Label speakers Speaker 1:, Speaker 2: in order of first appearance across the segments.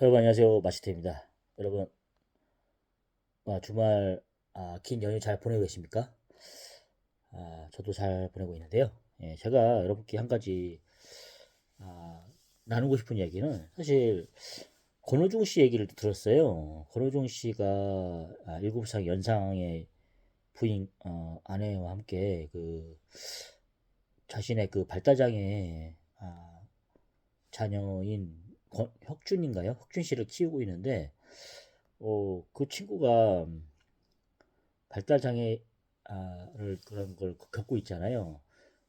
Speaker 1: 여러분 안녕하세요. 마시트입니다. 여러분 주말 긴 연휴 잘 보내고 계십니까? 저도 잘 보내고 있는데요. 예, 제가 여러분께 한 가지 아, 나누고 싶은 이야기는 사실 권오중 씨 얘기를 들었어요. 권오중 씨가 7살 연상의 부인 아내와 함께 그 자신의 그 발달장애 자녀인 혁준인가요? 혁준 씨를 키우고 있는데 그 친구가 발달장애를 그런 걸 겪고 있잖아요.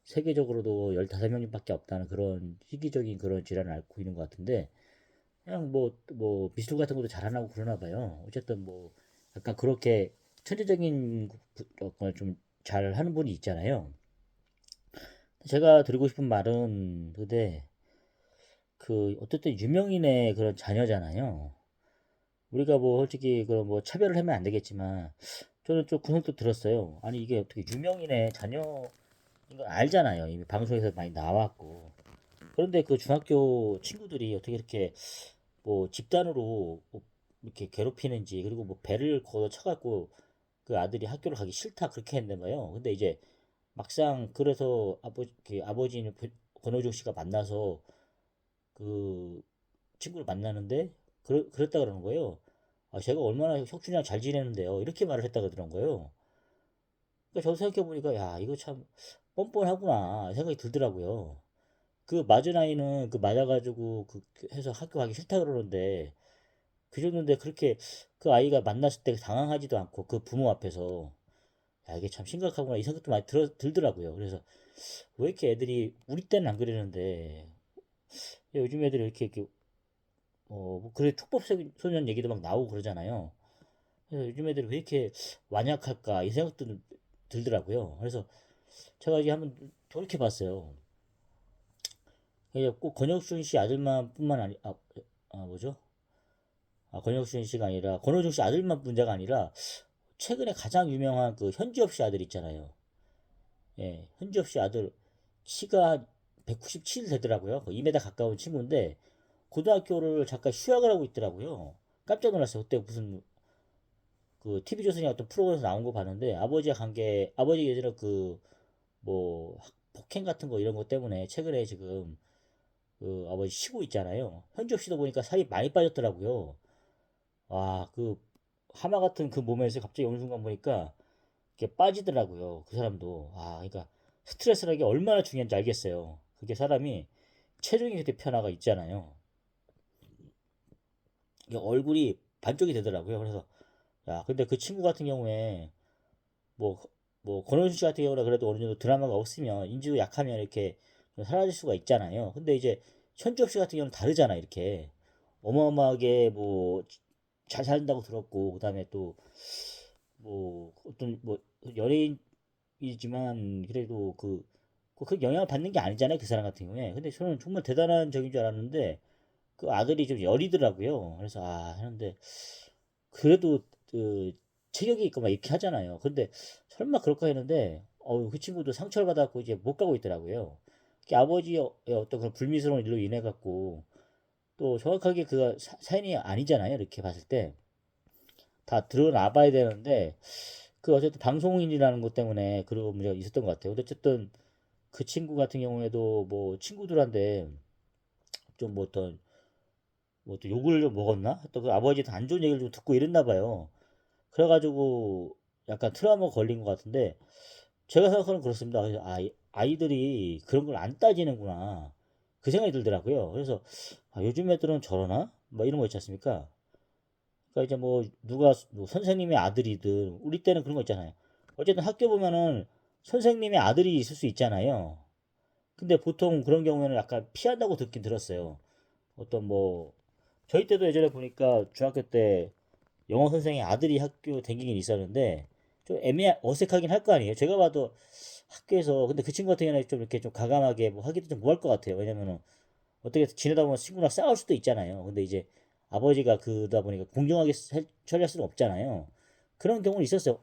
Speaker 1: 세계적으로도 15명밖에 없다는 그런 희귀적인 그런 질환을 앓고 있는 것 같은데 그냥 뭐 미술 같은 것도 잘하나 고 그러나 봐요. 어쨌든 뭐 약간 그렇게 천재적인 걸 좀 잘하는 분이 있잖아요. 제가 드리고 싶은 말은 근데 그 어쨌든 유명인의 그런 자녀잖아요. 우리가 뭐 솔직히 그런 뭐 차별을 하면 안 되겠지만 저는 좀 그 생각도 들었어요. 아니 이게 어떻게 유명인의 자녀인 걸 알잖아요. 이미 방송에서 많이 나왔고. 그런데 그 중학교 친구들이 어떻게 이렇게 뭐 집단으로 뭐 이렇게 괴롭히는지 그리고 뭐 배를 걷어 쳐갖고 그 아들이 학교를 가기 싫다 그렇게 했나 봐요. 근데 이제 막상 그래서 아버지는 권오중 씨가 만나서 그 친구를 만나는데 그랬다 그러는 거예요. 제가 얼마나 혁준이랑 잘 지내는데요. 이렇게 말을 했다 그러는 거예요. 그러니까 저도 생각해보니까, 야, 이거 참 뻔뻔하구나 생각이 들더라고요. 그 맞은 아이는 그 맞아가지고 해서 학교 가기 싫다 그러는데, 그 정도인데 그렇게 그 아이가 만났을 때 당황하지도 않고 그 부모 앞에서, 야, 이게 참 심각하구나 이 생각도 많이 들더라고요. 그래서 왜 이렇게 애들이, 우리 때는 안 그랬는데, 요즘 애들이 이렇게 뭐 그래 촉법 소년 얘기도 막 나오고 그러잖아요. 그래서 요즘 애들이 왜 이렇게 완약할까 이 생각도 들더라고요. 그래서 제가 이제 한번 돌이켜 봤어요. 꼭 권혁순 씨 아들만 뿐만 뭐죠? 권혁순 씨가 아니라 권호중 씨 아들만 문제가 아니라 최근에 가장 유명한 그 현지업 씨 아들 있잖아요. 예, 현지업 씨 아들 키가 197 되더라고요. 2m 가까운 친구인데 고등학교를 잠깐 휴학을 하고 있더라고요. 깜짝 놀랐어요. 그때 무슨 그 TV조선이 어떤 프로그램에서 나온 거 봤는데 아버지 예전에 그 뭐 폭행 같은 거 이런 것 때문에 최근에 지금 그 아버지 쉬고 있잖아요. 현지업 씨도 보니까 살이 많이 빠졌더라고요. 그 하마 같은 그 몸에서 갑자기 어느 순간 보니까 이렇게 빠지더라고요. 그 사람도. 그러니까 스트레스라는 게 얼마나 중요한지 알겠어요. 그게 사람이 체중이 그렇게 변화가 있잖아요. 이게 얼굴이 반쪽이 되더라고요. 그래서 근데 그 친구 같은 경우에 뭐, 권호준 씨 같은 경우는 그래도 어느 정도 드라마가 없으면, 인지도 약하면 이렇게 좀 사라질 수가 있잖아요. 근데 이제, 현주엽 씨 같은 경우는 다르잖아, 이렇게. 어마어마하게 잘 산다고 들었고, 그 다음에 또, 어떤, 연예인이지만, 그래도 그 영향을 받는 게 아니잖아요, 그 사람 같은 경우에. 근데 저는 정말 대단한 적인 줄 알았는데, 그 아들이 좀 여리더라고요. 그래서, 하는데, 그래도 그 체격이 있고 막 이렇게 하잖아요. 근데 설마 그럴까 했는데 그 친구도 상처를 받았고 이제 못 가고 있더라고요. 아버지의 어떤 그런 불미스러운 일로 인해 갖고 또 정확하게 그 사연이 아니잖아요. 이렇게 봤을 때 다 드러나 봐야 되는데 그 어쨌든 방송인이라는 것 때문에 그런 문제가 있었던 것 같아요. 근데 어쨌든 그 친구 같은 경우에도 뭐 친구들한테 좀 뭐 어떤 또 욕을 좀 먹었나? 또 그 아버지한테 안 좋은 얘기를 좀 듣고 이랬나 봐요. 그래가지고 약간 트라우마 걸린 것 같은데 제가 생각하는 그렇습니다. 그래서 아이들이 그런 걸 안 따지는구나 그 생각이 들더라고요. 그래서 요즘 애들은 저러나? 뭐 이런 거 있지 않습니까? 그러니까 이제 뭐 누가 뭐 선생님의 아들이든 우리 때는 그런 거 있잖아요. 어쨌든 학교 보면은 선생님의 아들이 있을 수 있잖아요. 근데 보통 그런 경우에는 약간 피한다고 듣긴 들었어요. 어떤 뭐 저희 때도 예전에 보니까 중학교 때 영어 선생의 아들이 학교 다니긴 있었는데 좀 어색하긴 할 거 아니에요. 제가 봐도 학교에서 근데 그 친구 같은 경우는 좀 이렇게 좀 가감하게 뭐 하기도 좀 뭐 할 것 같아요. 왜냐면은 어떻게 지내다 보면 친구랑 싸울 수도 있잖아요. 근데 이제 아버지가 그러다 보니까 공정하게 처리할 수는 없잖아요. 그런 경우는 있었어요.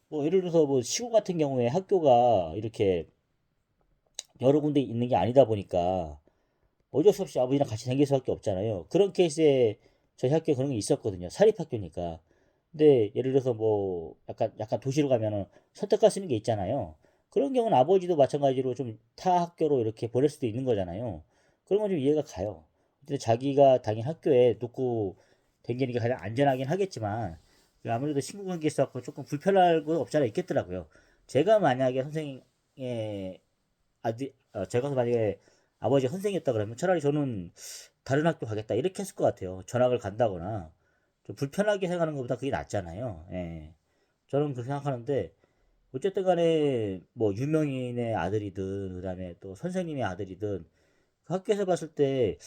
Speaker 1: 뭐 예를 들어서 뭐 시골 같은 경우에 학교가 이렇게 여러 군데 있는 게 아니다 보니까 어쩔 수 없이 아버지랑 같이 다닐 수밖에 없잖아요. 그런 케이스에 저희 학교에 그런 게 있었거든요. 사립학교니까. 근데 예를 들어서 뭐 약간 도시로 가면은 선택할 수 있는 게 있잖아요. 그런 경우는 아버지도 마찬가지로 좀 타 학교로 이렇게 보낼 수도 있는 거잖아요. 그런 건 좀 이해가 가요. 근데 자기가 다닌 학교에 놓고 댕기는 게 가장 안전하긴 하겠지만 아무래도 친구 관계 있어서 조금 불편할 건 없지 않아 있겠더라고요. 제가 만약에 선생의 아들, 제가 만약에 아버지가 선생이었다 그러면 차라리 저는 다른 학교 가겠다 이렇게 했을 것 같아요. 전학을 간다거나 좀 불편하게 생각하는 것보다 그게 낫잖아요. 예. 저는 그렇게 생각하는데 어쨌든 간에 뭐 유명인의 아들이든 그다음에 또 선생님의 아들이든 그 학교에서 봤을 때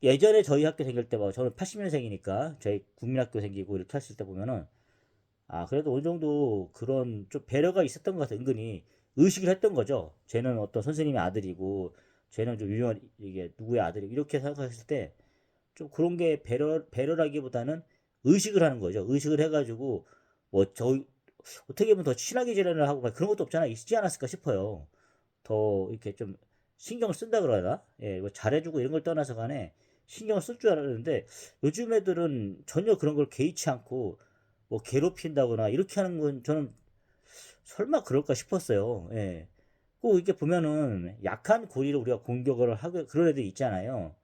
Speaker 1: 예전에 저희 학교 생길 때 뭐 저는 80년생이니까 저희 국민학교 생기고 이렇게 했을 때 보면은 그래도 어느 정도 그런 좀 배려가 있었던 것 같아요. 은근히 의식을 했던 거죠. 쟤는 어떤 선생님의 아들이고 쟤는 좀 유명한 이게 누구의 아들이고 이렇게 생각했을 때 좀 그런 게 배려라기보다는 의식을 하는 거죠. 의식을 해가지고 뭐 저 어떻게 보면 더 친하게 지내려 하고 막 그런 것도 없잖아 있지 않았을까 싶어요. 더 이렇게 좀 신경을 쓴다 그러나 예, 뭐 잘해주고 이런 걸 떠나서 간에 신경을 쓸 줄 알았는데 요즘 애들은 전혀 그런 걸 개의치 않고 뭐 괴롭힌다거나 이렇게 하는 건 저는 설마 그럴까 싶었어요. 예. 꼭 이렇게 보면은 약한 고리를 우리가 공격을 하고 그런 애들 있잖아요.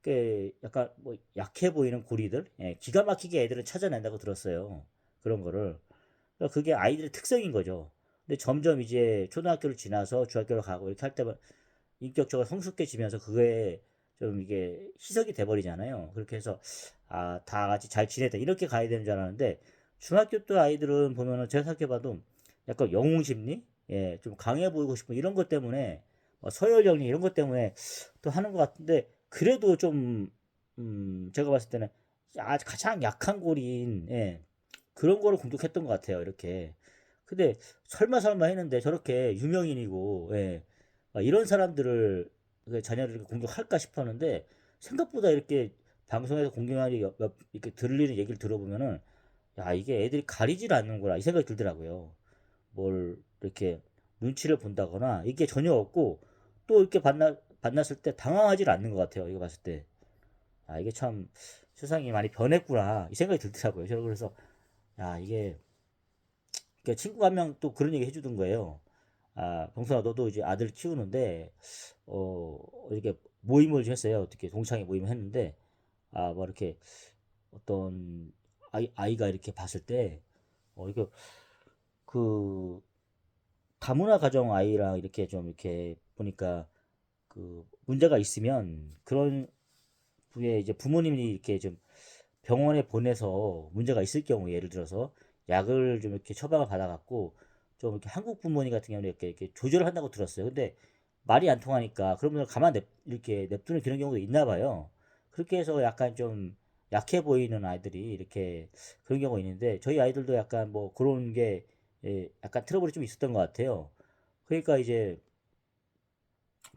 Speaker 1: 꽤 약간 뭐 약해 보이는 고리들, 예, 기가 막히게 애들은 찾아낸다고 들었어요. 그런 거를. 그러니까 그게 아이들의 특성인 거죠. 근데 점점 이제 초등학교를 지나서 중학교를 가고 이렇게 할 때만 인격적으로 성숙해지면서 그게 좀 이게 희석이 돼버리잖아요. 그렇게 해서 다 같이 잘 지내다 이렇게 가야 되는 줄 알았는데 중학교 때 아이들은 보면은 제가 생각해봐도 약간 영웅 심리, 예, 좀 강해 보이고 싶은 이런 것 때문에 서열 정리 이런 것 때문에 또 하는 것 같은데 그래도 좀 제가 봤을 때는 가장 약한 고리인 예, 그런 거를 공격했던 것 같아요. 이렇게. 근데 설마 했는데 저렇게 유명인이고 예, 이런 사람들을 그 자녀를 이렇게 공격할까 싶었는데 생각보다 이렇게 방송에서 공격하는 이렇게 들리는 얘기를 들어보면은 야 이게 애들이 가리질 않는구나 이 생각이 들더라고요. 뭘 이렇게 눈치를 본다거나 이게 전혀 없고 또 이렇게 만났을 때 당황하지 않는 것 같아요. 이거 봤을 때. 이게 참 세상이 많이 변했구나 이 생각이 들더라고요. 저는 그래서 이게 그러니까 친구가 한 명 또 그런 얘기 해주던 거예요. 병선아 너도 이제 아들 키우는데 이렇게 모임을 했어요. 어떻게 동창회 모임을 했는데 뭐 이렇게 어떤 아이가 이렇게 봤을 때 이거 그 다문화 가정 아이랑 이렇게 좀 이렇게 보니까 그 문제가 있으면 그런 후에 이제 부모님이 이렇게 좀 병원에 보내서 문제가 있을 경우 예를 들어서 약을 좀 이렇게 처방을 받아갖고 좀 이렇게 한국 부모님 같은 경우는 이렇게 조절을 한다고 들었어요. 근데 말이 안 통하니까 그러면 이렇게 냅두는 그런 경우도 있나 봐요. 그렇게 해서 약간 좀 약해 보이는 아이들이 이렇게 그런 경우가 있는데 저희 아이들도 약간 뭐 그런 게 약간 트러블이 좀 있었던 것 같아요. 그러니까 이제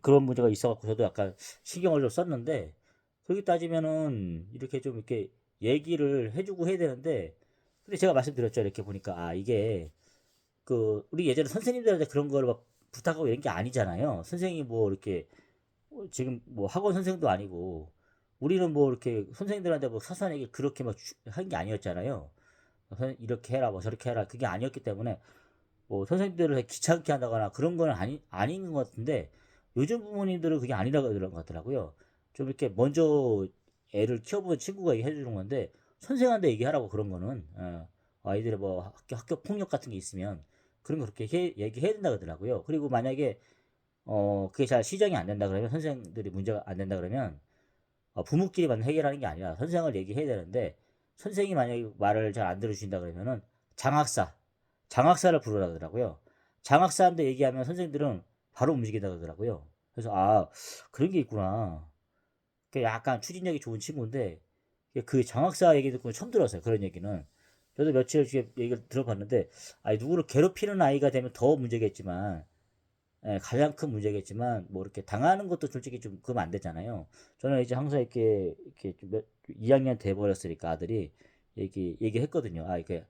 Speaker 1: 그런 문제가 있어갖고 저도 약간 신경을 좀 썼는데 그렇게 따지면은 이렇게 좀 이렇게 얘기를 해주고 해야 되는데 근데 제가 말씀드렸죠. 이렇게 보니까 이게 그 우리 예전에 선생님들한테 그런 거를 막 부탁하고 이런 게 아니잖아요. 선생님이 뭐 이렇게 지금 뭐 학원 선생도 아니고 우리는 뭐 이렇게 선생님들한테 뭐 사소한 얘기 그렇게 막 한 게 아니었잖아요. 이렇게 해라 뭐 저렇게 해라 그게 아니었기 때문에 뭐 선생님들을 귀찮게 한다거나 그런 건 아닌 것 같은데 요즘 부모님들은 그게 아니라고 그런 것 같더라고요. 좀 이렇게 먼저 애를 키워본 친구가 해주는 건데 선생한테 얘기하라고 그런 거는 아이들의 뭐 학교 폭력 같은 게 있으면 그런 거 그렇게 얘기해야 된다 그러더라고요. 그리고 만약에 그게 잘 시정이 안 된다 그러면 선생들이 문제가 안 된다 그러면 부모끼리만 해결하는 게 아니라 선생을 얘기해야 되는데 선생이 만약에 말을 잘 안 들어주신다 그러면은 장학사 장학사를 부르라 그러더라고요. 장학사한테 얘기하면 선생들은 바로 움직인다 그러더라고요. 그래서 그런 게 있구나. 그 약간 추진력이 좋은 친구인데 그 장학사 얘기 듣고 처음 들었어요. 그런 얘기는. 저도 며칠 뒤에 얘기를 들어봤는데 누구를 괴롭히는 아이가 되면 더 문제겠지만 가장 큰 문제겠지만 뭐 이렇게 당하는 것도 솔직히 좀 그러면 안 되잖아요. 저는 이제 항상 이렇게 좀 2학년 돼 버렸으니까 아들이 얘기했거든요. 이게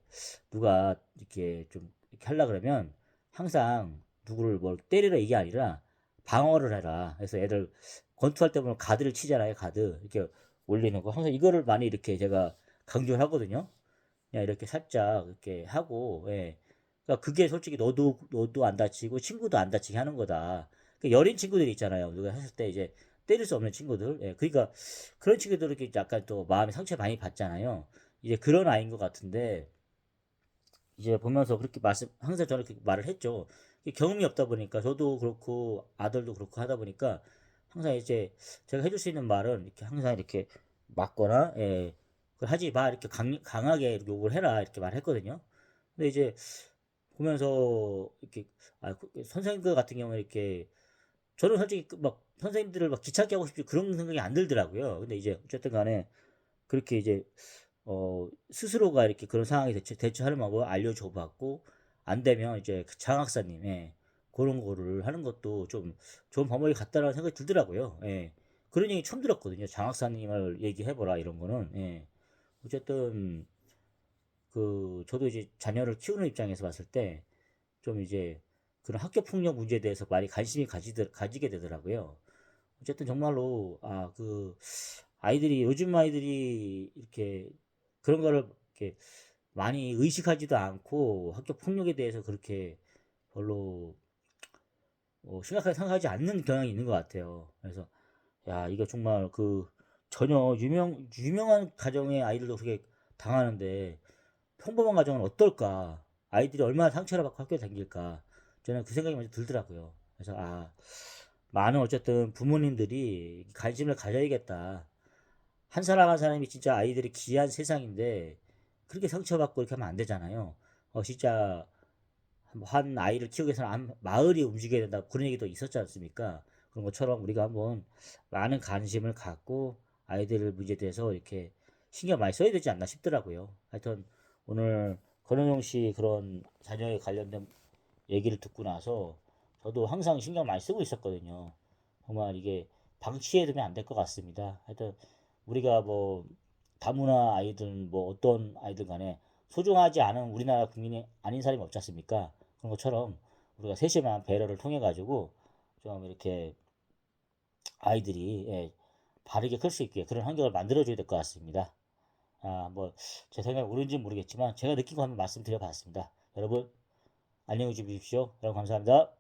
Speaker 1: 누가 이렇게 좀 이렇게 하려 그러면 항상 누구를 뭘 때리라 이게 아니라 방어를 해라. 그래서 애들 권투할 때 보면 가드를 치잖아요. 가드 이렇게 올리는 거 항상 이거를 많이 이렇게 제가 강조를 하거든요. 그냥 이렇게 살짝 이렇게 하고, 예. 그러니까 그게 솔직히 너도 안 다치고 친구도 안 다치게 하는 거다. 그 여린 친구들이 있잖아요. 누가 했을 때 이제 때릴 수 없는 친구들. 예. 그러니까 그런 친구들은 이렇게 약간 또 마음에 상처 많이 받잖아요. 이제 그런 아이인 것 같은데 이제 보면서 그렇게 항상 저는 그렇게 말을 했죠. 경험이 없다 보니까 저도 그렇고 아들도 그렇고 하다 보니까 항상 이제 제가 해줄 수 있는 말은 이렇게 항상 이렇게 맞거나, 예, 그걸 하지 마 이렇게 강하게 욕을 해라 이렇게 말했거든요. 근데 이제 보면서 이렇게 선생님들 같은 경우는 이렇게 저는 솔직히 막 선생님들을 막 귀찮게 하고 싶지 그런 생각이 안 들더라고요. 근데 이제 어쨌든 간에 그렇게 이제 스스로가 이렇게 그런 상황에 대처하는 방법을 알려줘 봤고, 안 되면 이제 그 장학사님, 예, 그런 거를 하는 것도 좀 좋은 방법이 같다라는 생각이 들더라고요. 예. 그런 얘기 처음 들었거든요. 장학사님을 얘기해보라, 이런 거는. 예. 어쨌든, 저도 이제 자녀를 키우는 입장에서 봤을 때, 좀 이제 그런 학교 폭력 문제에 대해서 많이 가지게 되더라고요. 어쨌든 정말로, 아이들이, 요즘 아이들이 이렇게 그런 거를 이렇게 많이 의식하지도 않고 학교 폭력에 대해서 그렇게 별로 심각하게 생각하지 않는 경향이 있는 것 같아요. 그래서 야, 이거 정말 전혀 유명한 가정의 아이들도 그렇게 당하는데 평범한 가정은 어떨까? 아이들이 얼마나 상처를 받고 학교에 다닐까? 저는 그 생각이 먼저 들더라고요. 그래서 많은 어쨌든 부모님들이 관심을 가져야겠다. 한 사람 한 사람이 진짜 아이들이 귀한 세상인데 그렇게 상처받고 이렇게 하면 안 되잖아요. 진짜 한 아이를 키우기 위해서는 마을이 움직여야 된다 그런 얘기도 있었지 않습니까? 그런 것처럼 우리가 한번 많은 관심을 갖고 아이들 문제에 대해서 이렇게 신경 많이 써야 되지 않나 싶더라고요. 하여튼 오늘 권은용 씨 그런 자녀에 관련된 얘기를 듣고 나서 저도 항상 신경 많이 쓰고 있었거든요. 정말 이게 방치해두면 안 될 것 같습니다. 하여튼 우리가 뭐 다문화 아이들 뭐 어떤 아이들 간에 소중하지 않은 우리나라 국민이 아닌 사람이 없지 않습니까? 그런 것처럼 우리가 세심한 배려를 통해 가지고 좀 이렇게 아이들이, 예, 바르게 클 수 있게 그런 환경을 만들어줘야 될 것 같습니다. 뭐 제 생각이 옳은지 모르겠지만 제가 느낀 거 한번 말씀드려 봤습니다. 여러분 안녕히 주십시오. 여러분 감사합니다.